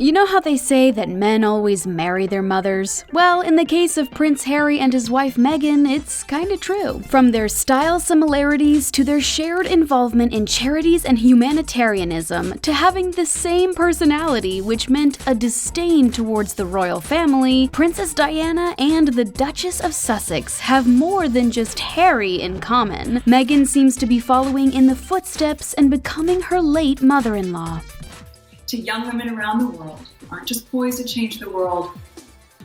You know how they say that men always marry their mothers? Well, in the case of Prince Harry and his wife Meghan, it's kinda true. From their style similarities to their shared involvement in charities and humanitarianism, to having the same personality, which meant a disdain towards the royal family, Princess Diana and the Duchess of Sussex have more than just Harry in common. Meghan seems to be following in the footsteps and becoming her late mother-in-law. To young women around the world who aren't just poised to change the world,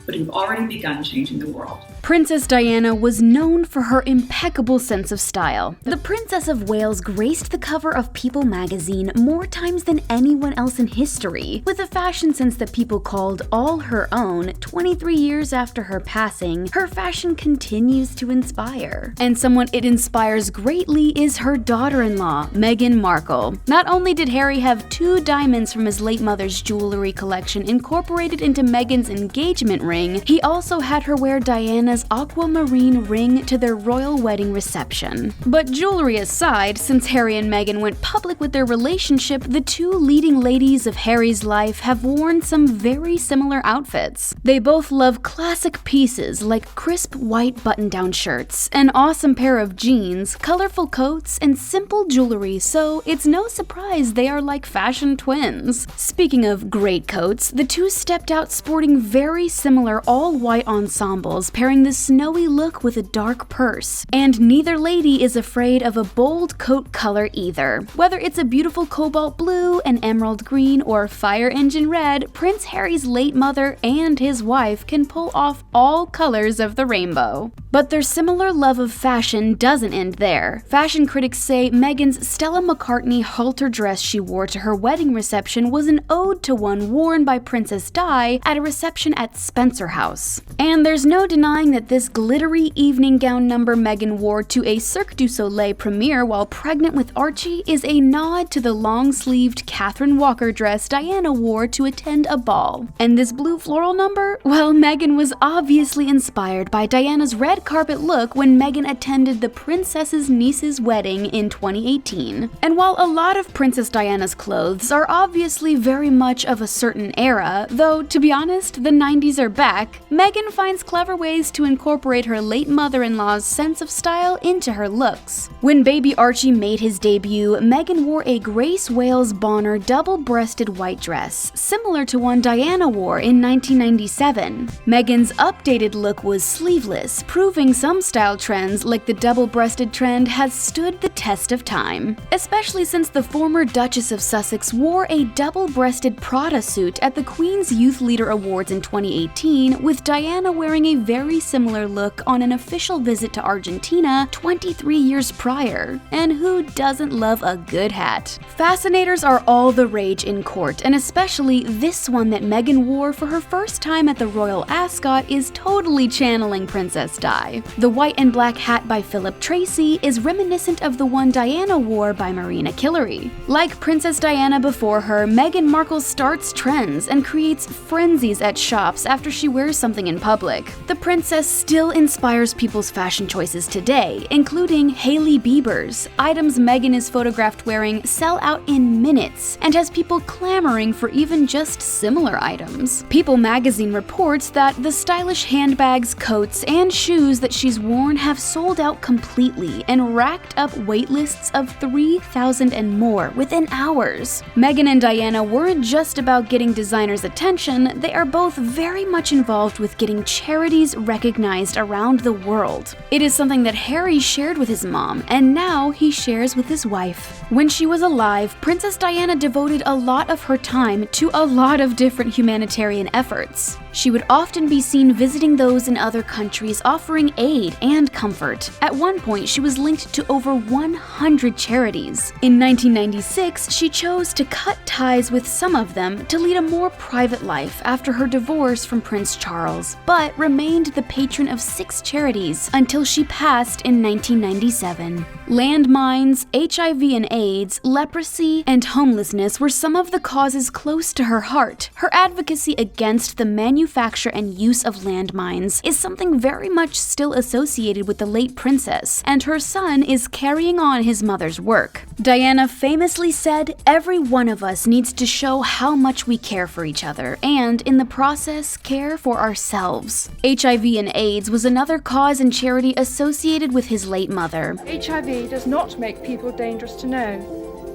but who've already begun changing the world. Princess Diana was known for her impeccable sense of style. The Princess of Wales graced the cover of People magazine more times than anyone else in history. With a fashion sense that people called all her own, 23 years after her passing, her fashion continues to inspire. And someone it inspires greatly is her daughter-in-law, Meghan Markle. Not only did Harry have 2 diamonds from his late mother's jewelry collection incorporated into Meghan's engagement ring, he also had her wear Diana's aquamarine ring to their royal wedding reception. But jewelry aside, since Harry and Meghan went public with their relationship, the 2 leading ladies of Harry's life have worn some very similar outfits. They both love classic pieces like crisp white button-down shirts, an awesome pair of jeans, colorful coats, and simple jewelry, so it's no surprise they are like fashion twins. Speaking of great coats, the 2 stepped out sporting very similar all-white ensembles, pairing the snowy look with a dark purse. And neither lady is afraid of a bold coat color either. Whether it's a beautiful cobalt blue, an emerald green, or fire engine red, Prince Harry's late mother and his wife can pull off all colors of the rainbow. But their similar love of fashion doesn't end there. Fashion critics say Meghan's Stella McCartney halter dress she wore to her wedding reception was an ode to one worn by Princess Di at a reception at Spencer House. And there's no denying that this glittery evening gown number Meghan wore to a Cirque du Soleil premiere while pregnant with Archie is a nod to the long-sleeved Catherine Walker dress Diana wore to attend a ball. And this blue floral number? Well, Meghan was obviously inspired by Diana's red carpet look when Meghan attended the princess's niece's wedding in 2018. And while a lot of Princess Diana's clothes are obviously very much of a certain era, though to be honest, the 90s are back, Meghan finds clever ways to incorporate her late mother-in-law's sense of style into her looks. When baby Archie made his debut, Meghan wore a Grace Wales Bonner double-breasted white dress, similar to one Diana wore in 1997. Meghan's updated look was sleeveless, proving some style trends like the double-breasted trend has stood the test of time. Especially since the former Duchess of Sussex wore a double-breasted Prada suit at the Queen's Youth Leader Awards in 2018, with Diana wearing a very similar look on an official visit to Argentina 23 years prior. And who doesn't love a good hat? Fascinators are all the rage in court, and especially this one that Meghan wore for her first time at the royal ascot is totally channeling Princess Di. The white and black hat by Philip Tracy is reminiscent of the one Diana wore by Marina Killery. Like Princess Diana before her, Meghan Markle starts trends and creates frenzies at shops after she wears something in public. The princess still inspires people's fashion choices today, including Hailey Bieber's. Items Meghan is photographed wearing sell out in minutes and has people clamoring for even just similar items. People magazine reports that the stylish handbags, coats, and shoes that she's worn have sold out completely and racked up waitlists of 3,000 and more within hours. Meghan and Diana weren't just about getting designers' attention, they are both very much involved with getting charities recognized around the world. It is something that Harry shared with his mom, and now he shares with his wife. When she was alive, Princess Diana devoted a lot of her time to a lot of different humanitarian efforts. She would often be seen visiting those in other countries, offering aid and comfort. At one point, she was linked to over 100 charities. In 1996, she chose to cut ties with some of them to lead a more private life after her divorce from Prince Charles, but remained the patron of 6 charities until she passed in 1997. Landmines, HIV and AIDS, leprosy, and homelessness were some of the causes close to her heart. Her advocacy against the manufacture and use of landmines is something very much still associated with the late princess, and her son is carrying on his mother's work. Diana famously said, "Every one of us needs to show how much we care for each other, and in the process, care for ourselves." HIV and AIDS was another cause and charity associated with his late mother. HIV does not make people dangerous to know,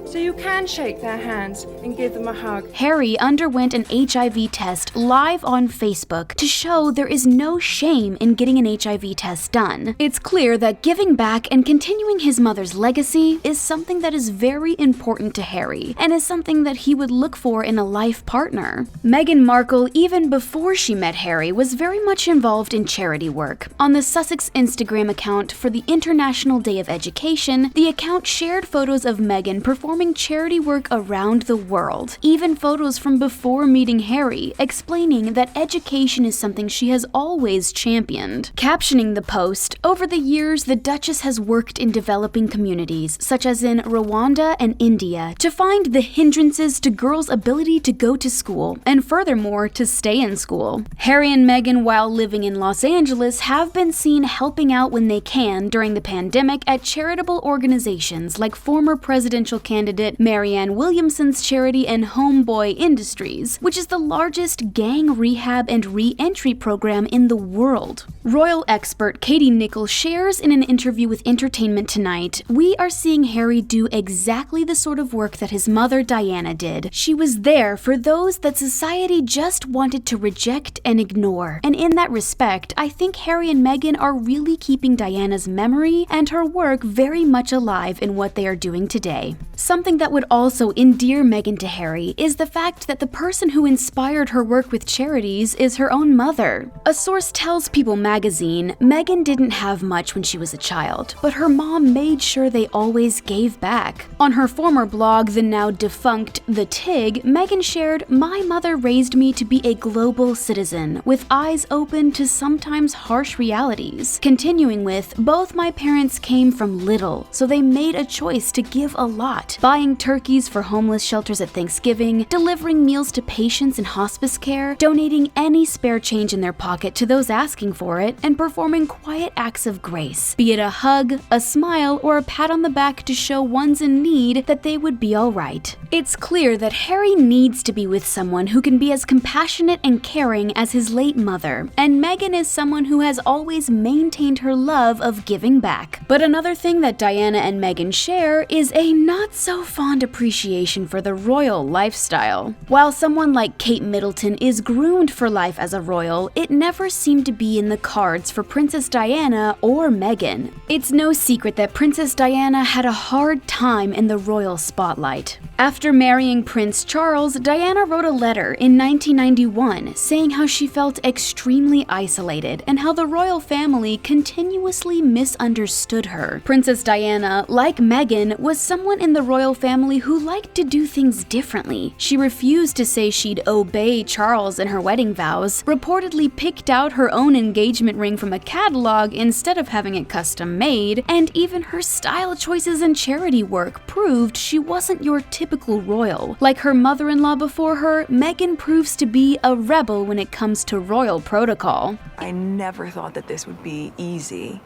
so you can shake their hands and give them a hug. Harry underwent an HIV test live on Facebook to show there is no shame in getting an HIV test done. It's clear that giving back and continuing his mother's legacy is something that is very important to Harry, and is something that he would look for in a life partner. Meghan Markle, even before she met Harry, was very much involved in charity work. On the Sussex Instagram account for the International Day of Education, the account shared photos of Meghan performing charity work around the world, even photos from before meeting Harry, explaining that education is something she has always championed. Captioning the post, "Over the years, the Duchess has worked in developing communities, such as in Rwanda and India, to find the hindrances to girls' ability to go to school, and furthermore, to stay in school." Harry and Meghan, while living in Los Angeles, have been seen helping out when they can during the pandemic at charitable organizations like former presidential candidate Marianne Williamson's charity and Homeboy Industries, which is the largest gang rehab and re-entry program in the world. Royal expert Katie Nichols shares in an interview with Entertainment Tonight, "We are seeing Harry do exactly the sort of work that his mother Diana did. She was there for those that society just wanted to reject and ignore. And in that respect, I think Harry and Meghan are really keeping Diana's memory and her work very much alive in what they are doing today." Something that would also endear Meghan to Harry is the fact that the person who inspired her work with charities is her own mother. A source tells People magazine, "Meghan didn't have much when she was a child, but her mom made sure they always gave back." On her former blog, the now defunct The Tig, Meghan shared, "My mother raised me to be a global citizen, with eyes open to sometimes harsh realities." Continuing with, "Both my parents came from little, so they made a choice to give a lot, buying turkeys for homeless shelters at Thanksgiving, delivering meals to patients in hospice care, donating any spare change in their pocket to those asking for it, and performing quiet acts of grace, be it a hug, a smile, or a pat on the back to show one's in need that they would be alright." It's clear that Harry needs to be with someone who can be as compassionate and caring as his late mother, and Meghan is someone who has always maintained her love of giving back. But another thing that Diana and Meghan share is a not-so-fond appreciation for the royal lifestyle. While someone like Kate Middleton is groomed for life as a royal, it never seemed to be in the cards for Princess Diana or Meghan. It's no secret that Princess Diana had a hard time in the royal spotlight. After marrying Prince Charles, Diana wrote a letter in 1991 saying how she felt extremely isolated and how the royal family continuously misunderstood her. Princess Diana, like Meghan, was someone in the royal family who liked to do things differently. She refused to say she'd obey Charles in her wedding vows, reportedly picked out her own engagement ring from a catalog instead of having it custom made, and even her style choices and charity work proved she wasn't your typical royal. Like her mother-in-law before her, Meghan proves to be a rebel when it comes to royal protocol. "I never thought that this would be easy,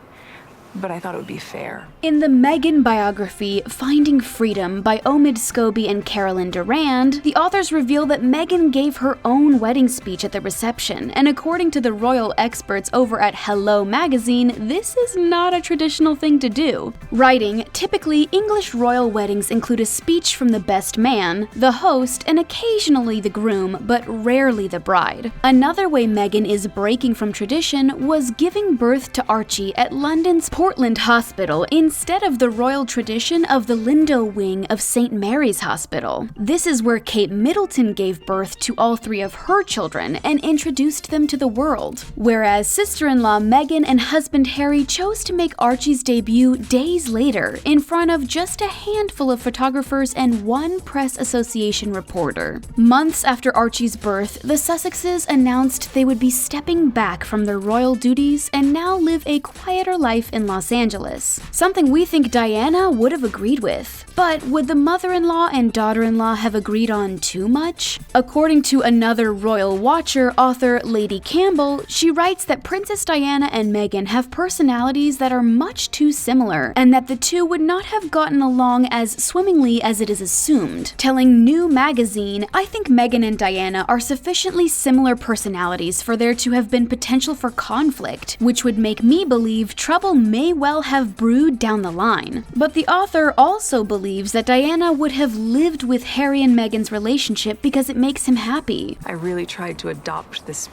but I thought it would be fair." In the Meghan biography, Finding Freedom by Omid Scobie and Carolyn Durand, the authors reveal that Meghan gave her own wedding speech at the reception, and according to the royal experts over at Hello magazine, this is not a traditional thing to do. Writing, typically English royal weddings include a speech from the best man, the host, and occasionally the groom, but rarely the bride. Another way Meghan is breaking from tradition was giving birth to Archie at London's Portland Hospital instead of the royal tradition of the Lindo wing of St. Mary's Hospital. This is where Kate Middleton gave birth to all three of her children and introduced them to the world, whereas sister-in-law Meghan and husband Harry chose to make Archie's debut days later in front of just a handful of photographers and one press association reporter. Months after Archie's birth, the Sussexes announced they would be stepping back from their royal duties and now live a quieter life in Los Los Angeles, something we think Diana would have agreed with. But would the mother-in-law and daughter-in-law have agreed on too much? According to another royal watcher, author Lady Campbell, she writes that Princess Diana and Meghan have personalities that are much too similar, and that the two would not have gotten along as swimmingly as it is assumed. Telling New Magazine, "I think Meghan and Diana are sufficiently similar personalities for there to have been potential for conflict, which would make me believe trouble may well have brewed down the line." But the author also believes that Diana would have lived with Harry and Meghan's relationship because it makes him happy. I really tried to adopt this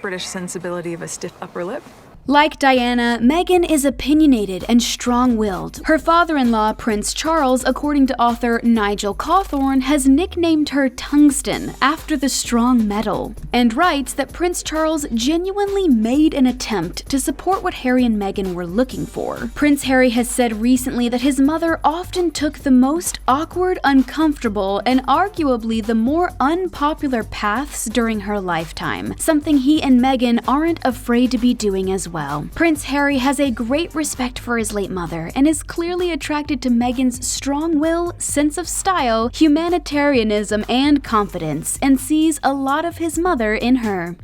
British sensibility of a stiff upper lip. Like Diana, Meghan is opinionated and strong-willed. Her father-in-law, Prince Charles, according to author Nigel Cawthorne, has nicknamed her Tungsten after the strong metal, and writes that Prince Charles genuinely made an attempt to support what Harry and Meghan were looking for. Prince Harry has said recently that his mother often took the most awkward, uncomfortable, and arguably the more unpopular paths during her lifetime, something he and Meghan aren't afraid to be doing as well. Prince Harry has a great respect for his late mother and is clearly attracted to Meghan's strong will, sense of style, humanitarianism, and confidence, and sees a lot of his mother in her.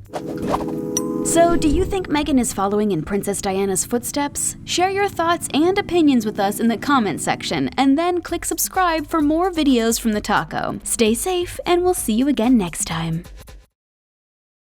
So, do you think Meghan is following in Princess Diana's footsteps? Share your thoughts and opinions with us in the comment section, and then click subscribe for more videos from the Taco. Stay safe, and we'll see you again next time.